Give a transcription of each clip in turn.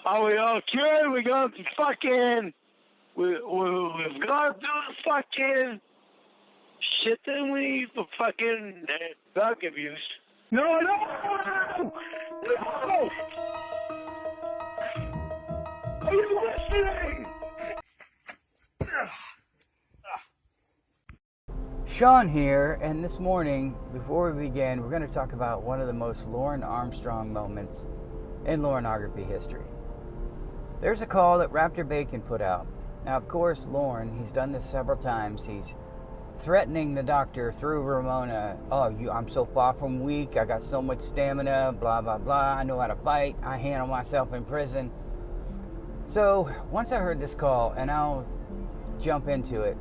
Are we okay? We got to fucking... We've got to do the fucking shit that we for fucking drug abuse. No! Are you listening? Sean here, and this morning, before we begin, we're going to talk about one of the most Lorne Armstrong moments in Lorneography history. There's a call that Raptor Bacon put out. Now, of course, Lorne, he's done this several times. He's threatening the doctor through Ramona. I'm so far from weak. I got so much stamina, blah, blah, blah. I know how to fight. I handle myself in prison. So, once I heard this call, and I'll jump into it,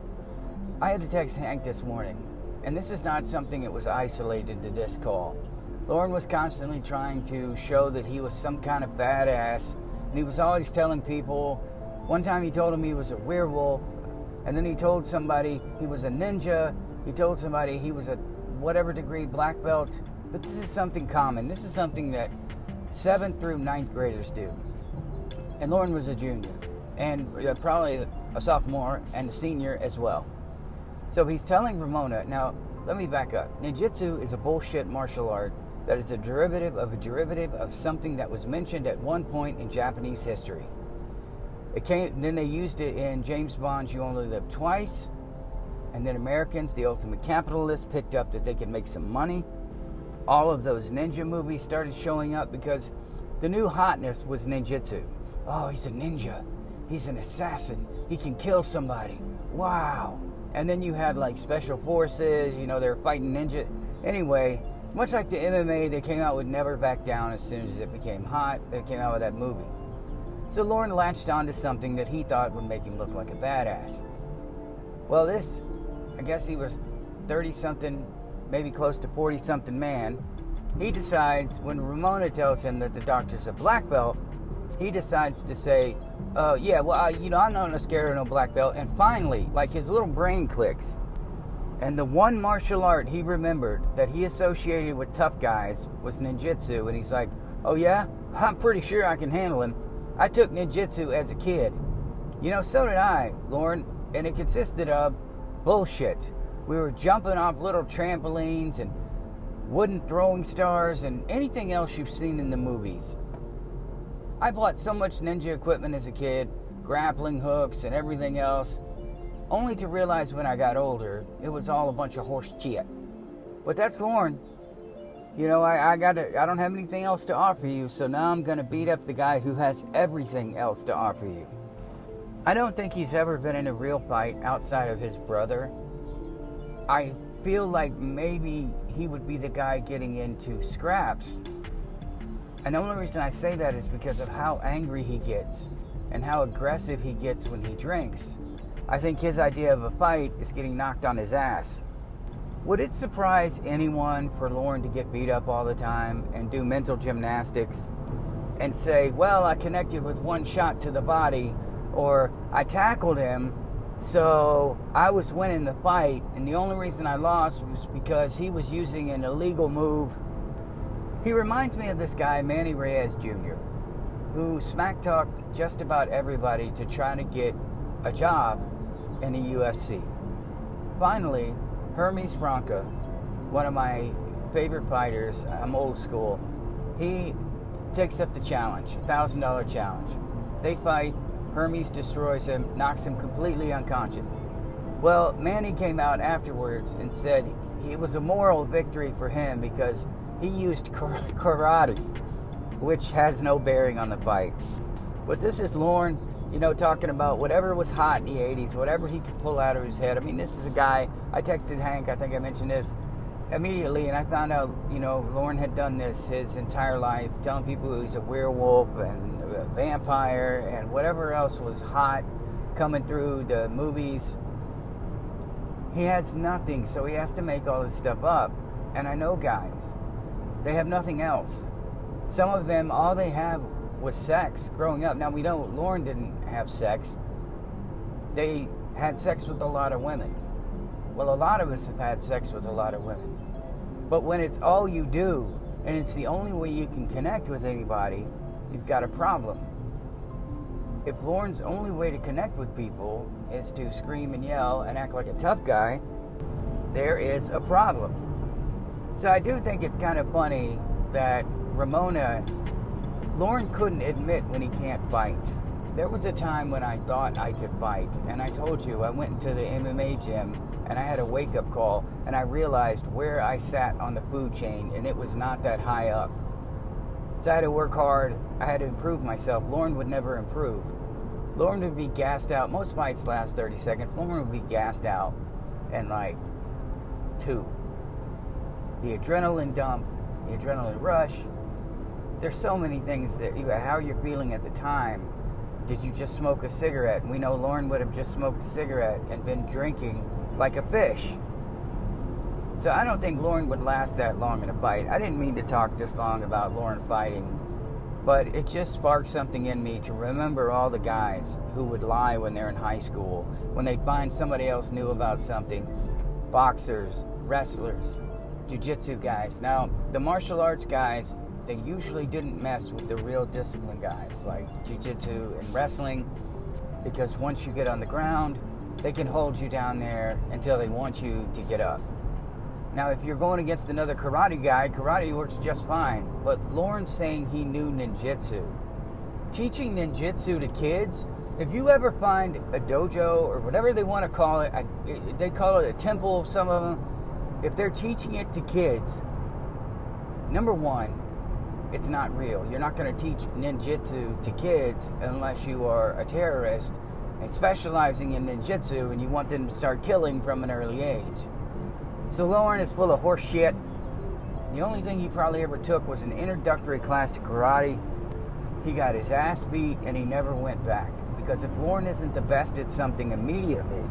I had to text Hank this morning, and this is not something that was isolated to this call. Lorne was constantly trying to show that he was some kind of badass, and he was always telling people. One time he told him he was a werewolf, and then he told somebody he was a ninja. He told somebody he was a whatever degree black belt. But this is something common. This is something that 7th through 9th graders do. And Lorne was a junior, and probably a sophomore and a senior as well. So he's telling Ramona, now let me back up. Ninjutsu is a bullshit martial art that is a derivative of something that was mentioned at one point in Japanese history. Then they used it in James Bond's You Only Live Twice, and then Americans, the ultimate capitalists, picked up that they could make some money. All of those ninja movies started showing up because the new hotness was ninjutsu. Oh, he's a ninja. He's an assassin. He can kill somebody. Wow. And then you had like special forces, they were fighting ninja. Anyway, much like the MMA, they came out with Never Back Down as soon as it became hot. They came out with that movie. So Lorne latched onto something that he thought would make him look like a badass. Well, I guess he was 30-something, maybe close to 40-something man. He decides, when Ramona tells him that the doctor's a black belt, he decides to say, I'm not scared of no black belt. And finally, like his little brain clicks. And the one martial art he remembered that he associated with tough guys was ninjutsu. And he's like, oh yeah? I'm pretty sure I can handle him. I took ninjutsu as a kid. So did I, Lorne. And it consisted of bullshit. We were jumping off little trampolines and wooden throwing stars and anything else you've seen in the movies. I bought so much ninja equipment as a kid, grappling hooks and everything else, only to realize when I got older, it was all a bunch of horse shit. But that's Lorne. I don't have anything else to offer you, so now I'm going to beat up the guy who has everything else to offer you. I don't think he's ever been in a real fight outside of his brother. I feel like maybe he would be the guy getting into scraps. And the only reason I say that is because of how angry he gets and how aggressive he gets when he drinks. I think his idea of a fight is getting knocked on his ass. Would it surprise anyone for Lorne to get beat up all the time and do mental gymnastics and say, well, I connected with one shot to the body, or I tackled him, so I was winning the fight, and the only reason I lost was because he was using an illegal move? He reminds me of this guy, Manny Reyes Jr., who smack-talked just about everybody to try to get a job in the UFC. Finally, Hermes Franca, one of my favorite fighters, I'm old school, he takes up the challenge, $1,000 challenge. They fight, Hermes destroys him, knocks him completely unconscious. Well, Manny came out afterwards and said it was a moral victory for him because he used karate, which has no bearing on the fight. But this is Lorne, talking about whatever was hot in the 80s, whatever he could pull out of his head. I mean, this is a guy, I texted Hank, I think I mentioned this immediately, and I found out, Lorne had done this his entire life, telling people he was a werewolf and a vampire and whatever else was hot coming through the movies. He has nothing, so he has to make all this stuff up. And I know guys, they have nothing else. Some of them, all they have was sex growing up. Now, we know Lorne didn't have sex. They had sex with a lot of women. Well, a lot of us have had sex with a lot of women. But when it's all you do, and it's the only way you can connect with anybody, you've got a problem. if Lorne's only way to connect with people is to scream and yell and act like a tough guy, there is a problem. So I do think it's kind of funny that Lorne couldn't admit when he can't fight. There was a time when I thought I could fight, and I told you I went into the MMA gym and I had a wake-up call, and I realized where I sat on the food chain, and it was not that high up. So I had to work hard, I had to improve myself. Lorne would never improve. Lorne would be gassed out. Most fights last 30 seconds. Lorne would be gassed out in like 2. The adrenaline dump, the adrenaline rush. There's so many things that how you're feeling at the time. Did you just smoke a cigarette? And we know Lorne would have just smoked a cigarette and been drinking like a fish. So I don't think Lorne would last that long in a fight. I didn't mean to talk this long about Lorne fighting, but it just sparked something in me to remember all the guys who would lie when they're in high school, when they find somebody else knew about something. Boxers, wrestlers, jiu-jitsu guys. Now, the martial arts guys, they usually didn't mess with the real discipline guys like jiu-jitsu and wrestling, because once you get on the ground, they can hold you down there until they want you to get up. Now, if you're going against another karate guy, karate works just fine. But Lorne's saying he knew ninjutsu. Teaching ninjutsu to kids, if you ever find a dojo or whatever they want to call it, they call it a temple, some of them. If they're teaching it to kids, number one, it's not real. You're not going to teach ninjutsu to kids unless you are a terrorist and specializing in ninjutsu and you want them to start killing from an early age. So Lorne is full of horse shit. The only thing he probably ever took was an introductory class to karate. He got his ass beat and he never went back. Because if Lorne isn't the best at something immediately,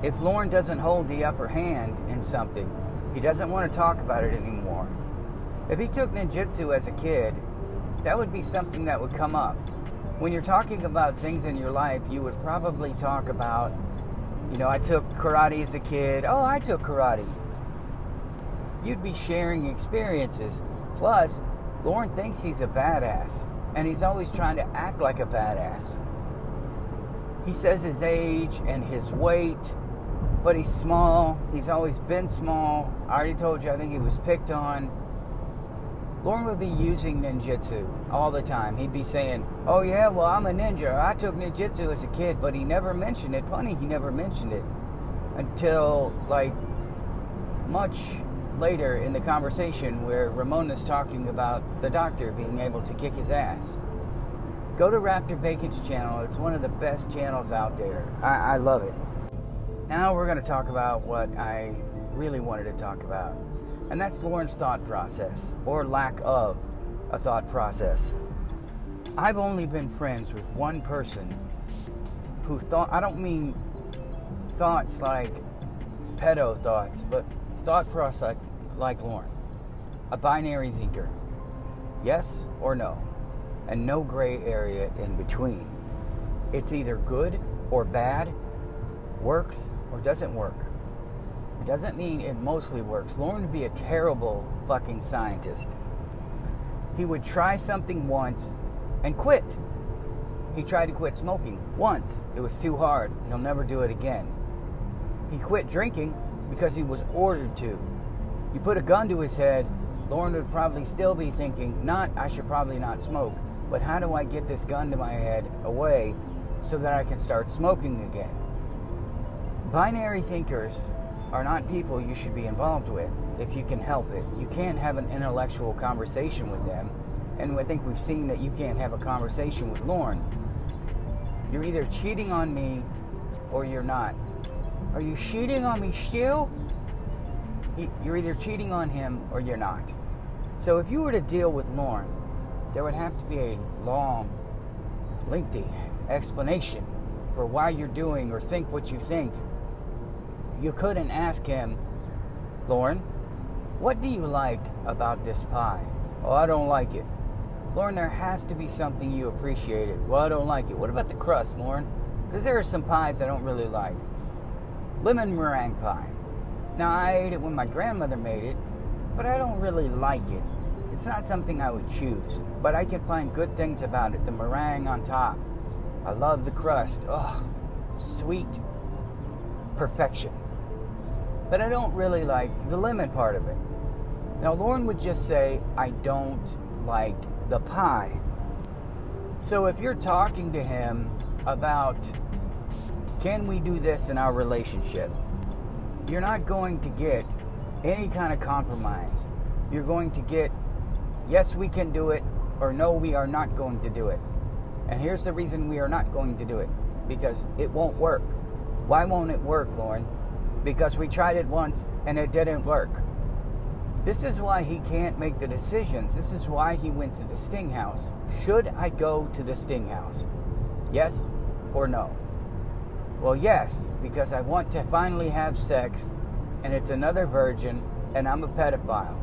if Lorne doesn't hold the upper hand in something, he doesn't want to talk about it anymore. If he took ninjutsu as a kid, that would be something that would come up. When you're talking about things in your life, you would probably talk about, I took karate as a kid. Oh, I took karate. You'd be sharing experiences. Plus, Lorne thinks he's a badass, and he's always trying to act like a badass. He says his age and his weight, but he's small. He's always been small. I already told you, I think he was picked on. Lorne would be using ninjutsu all the time. He'd be saying, oh yeah, well, I'm a ninja. I took ninjutsu as a kid, but he never mentioned it. Funny, he never mentioned it until much later in the conversation where Ramona's talking about the doctor being able to kick his ass. Go to Raptor Bacon's channel. It's one of the best channels out there. I love it. Now we're going to talk about what I really wanted to talk about. And that's Lorne's thought process, or lack of a thought process. I've only been friends with one person who thought, I don't mean thoughts like pedo thoughts, but thought process like Lorne. A binary thinker. Yes or no. And no gray area in between. It's either good or bad, works or doesn't work. It doesn't mean it mostly works. Lorne would be a terrible fucking scientist. He would try something once and quit. He tried to quit smoking once. It was too hard. He'll never do it again. He quit drinking because he was ordered to. You put a gun to his head, Lorne would probably still be thinking, not, I should probably not smoke, but how do I get this gun to my head away so that I can start smoking again? Binary thinkers are not people you should be involved with if you can help it. You can't have an intellectual conversation with them, and I think we've seen that you can't have a conversation with Lorne. You're either cheating on me or you're not. Are you cheating on me still? You're either cheating on him or you're not. So if you were to deal with Lorne, there would have to be a long, lengthy explanation for why you're doing or think what you think. You couldn't ask him, Lorne, what do you like about this pie? Oh, I don't like it. Lorne, there has to be something you appreciated. Well, I don't like it. What about the crust, Lorne? Because there are some pies I don't really like. Lemon meringue pie. Now, I ate it when my grandmother made it, but I don't really like it. It's not something I would choose, but I can find good things about it. The meringue on top, I love the crust. Oh, sweet perfection. But I don't really like the lemon part of it. Now, Lorne would just say, I don't like the pie. So if you're talking to him about, can we do this in our relationship, you're not going to get any kind of compromise. You're going to get, yes, we can do it, or no, we are not going to do it. And here's the reason we are not going to do it. Because it won't work. Why won't it work, Lorne? Because we tried it once and it didn't work. This is why he can't make the decisions. This is why he went to the Sting House. Should I go to the Sting House? Yes or no? Well, yes, because I want to finally have sex and it's another virgin and I'm a pedophile.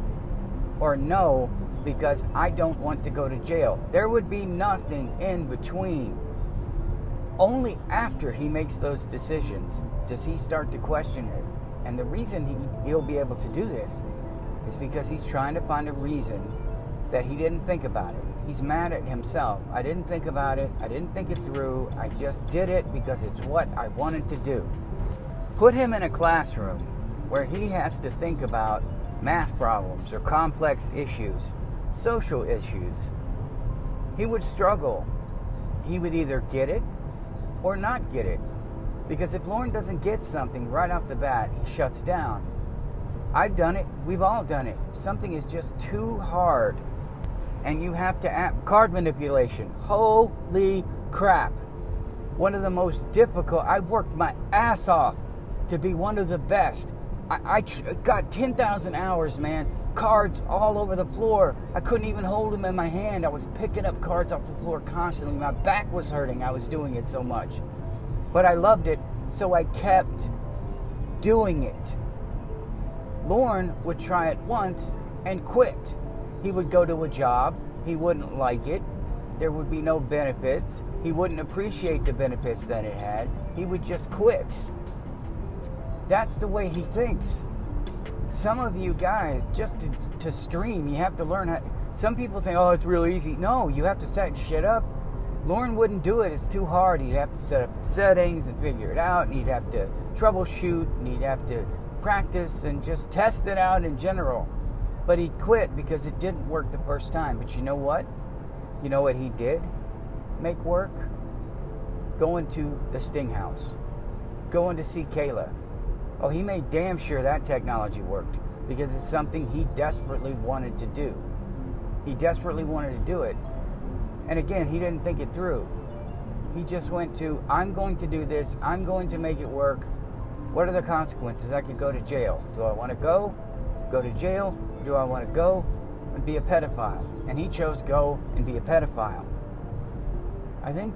Or no, because I don't want to go to jail. There would be nothing in between. Only after he makes those decisions does he start to question it. And the reason he'll be able to do this is because he's trying to find a reason that he didn't think about it. He's mad at himself. I didn't think about it. I didn't think it through. I just did it because it's what I wanted to do. Put him in a classroom where he has to think about math problems or complex issues, social issues. He would struggle. He would either get it or not get it. Because if Lorne doesn't get something right off the bat, he shuts down. I've done it. We've all done it. Something is just too hard. And you have to card manipulation. Holy crap. One of the most difficult. I worked my ass off to be one of the best. I got 10,000 hours, man. Cards all over the floor. I couldn't even hold them in my hand. I was picking up cards off the floor constantly. My back was hurting. I was doing it so much. But I loved it, so I kept doing it. Lorne would try it once and quit. He would go to a job. He wouldn't like it. There would be no benefits. He wouldn't appreciate the benefits that it had. He would just quit. That's the way he thinks. Some of you guys, just to stream, you have to learn how. Some people think, oh, it's real easy. No, you have to set shit up. Lorne wouldn't do it. It's too hard. He'd have to set up the settings and figure it out. And he'd have to troubleshoot. And he'd have to practice and just test it out in general. But he quit because it didn't work the first time. But you know what? You know what he did make work? Going to the Sting House. Going to see Kayla. Oh, he made damn sure that technology worked. Because it's something he desperately wanted to do. He desperately wanted to do it. And again, he didn't think it through. He just went to, I'm going to do this. I'm going to make it work. What are the consequences? I could go to jail. Do I want to go to jail? Or do I want to go and be a pedophile? And he chose go and be a pedophile. I think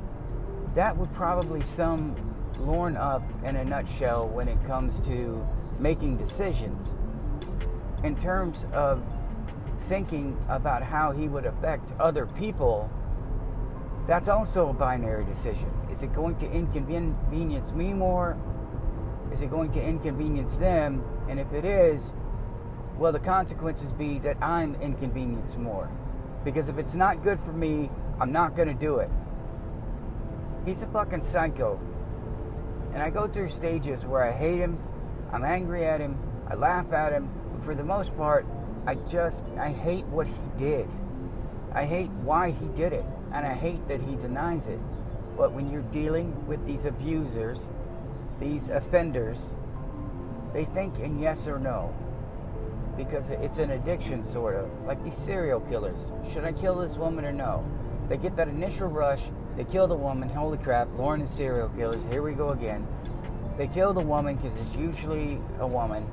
that would probably sum Lorne up in a nutshell when it comes to making decisions. In terms of thinking about how he would affect other people, that's also a binary decision. Is it going to inconvenience me more? Is it going to inconvenience them? And if it is, well, the consequences be that I'm inconvenienced more. Because if it's not good for me, I'm not going to do it. He's a fucking psycho. And I go through stages where I hate him, I'm angry at him, I laugh at him. But for the most part, I hate what he did. I hate why he did it. And I hate that he denies it. But when you're dealing with these abusers, these offenders, they think in yes or no. Because it's an addiction, sort of. Like these serial killers. Should I kill this woman or no? They get that initial rush. They kill the woman. Holy crap, Lorne and serial killers. Here we go again. They kill the woman because it's usually a woman.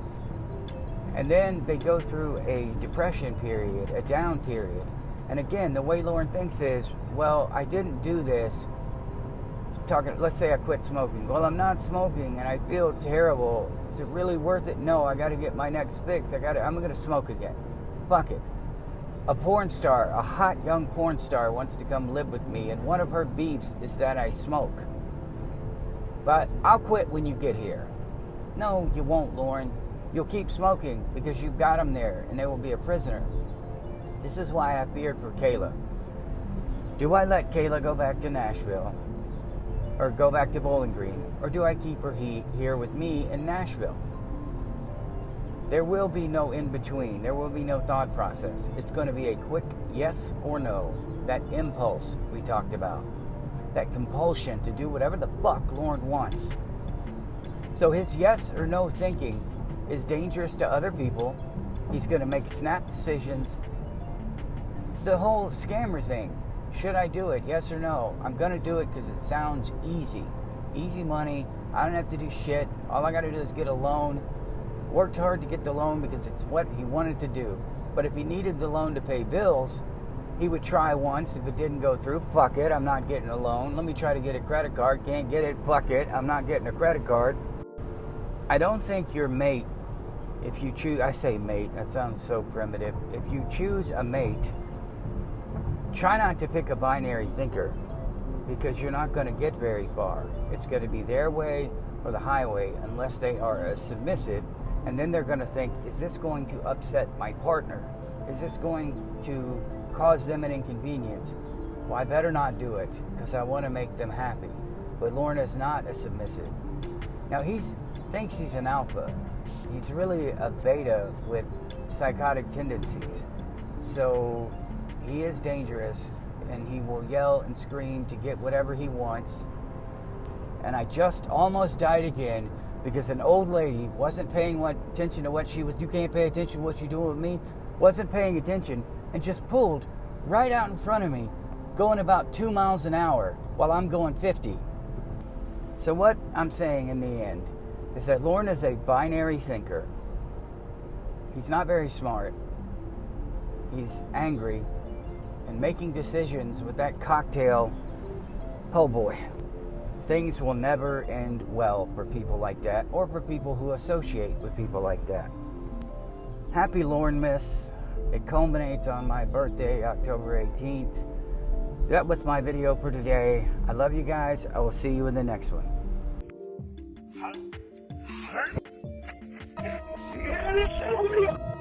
And then they go through a depression period, a down period. And again, the way Lorne thinks is, well, I didn't do this. Let's say I quit smoking. Well, I'm not smoking and I feel terrible. Is it really worth it? No, I got to get my next fix. I'm going to smoke again. Fuck it. A porn star, a hot young porn star wants to come live with me, and one of her beefs is that I smoke. But I'll quit when you get here. No, you won't, Lorne. You'll keep smoking because you've got him there, and they will be a prisoner. This is why I feared for Kayla. Do I let Kayla go back to Nashville? or go back to Bowling Green? Or do I keep her here with me in Nashville? There will be no in-between. There will be no thought process. It's going to be a quick yes or no. That impulse we talked about. That compulsion to do whatever the fuck Lorne wants. So his yes or no thinking is dangerous to other people. He's going to make snap decisions. The whole scammer thing. Should I do it? Yes or no? I'm going to do it because it sounds easy. Easy money. I don't have to do shit. All I got to do is get a loan. Worked hard to get the loan because it's what he wanted to do. But if he needed the loan to pay bills, he would try once. If it didn't go through, fuck it, I'm not getting a loan. Let me try to get a credit card. Can't get it, fuck it, I'm not getting a credit card. I don't think your mate, if you choose, I say mate, that sounds so primitive. If you choose a mate, try not to pick a binary thinker, because you're not going to get very far. It's going to be their way or the highway, unless they are submissive. And then they're going to think, is this going to upset my partner? Is this going to cause them an inconvenience? Well, I better not do it because I want to make them happy. But Lorne is not a submissive. Now, he thinks he's an alpha. He's really a beta with psychotic tendencies. So he is dangerous, and he will yell and scream to get whatever he wants. And I just almost died again because an old lady wasn't paying attention to what she was. You can't pay attention to what you're doing with me. Wasn't paying attention and just pulled right out in front of me, going about 2 miles an hour while I'm going 50. So what I'm saying in the end is that Lorne is a binary thinker. He's not very smart. He's angry and making decisions with that cocktail. Oh boy. Things will never end well for people like that, or for people who associate with people like that. Happy Lorne Miss. It culminates on my birthday, October 18th. That was my video for today. I love you guys. I will see you in the next one. Yeah,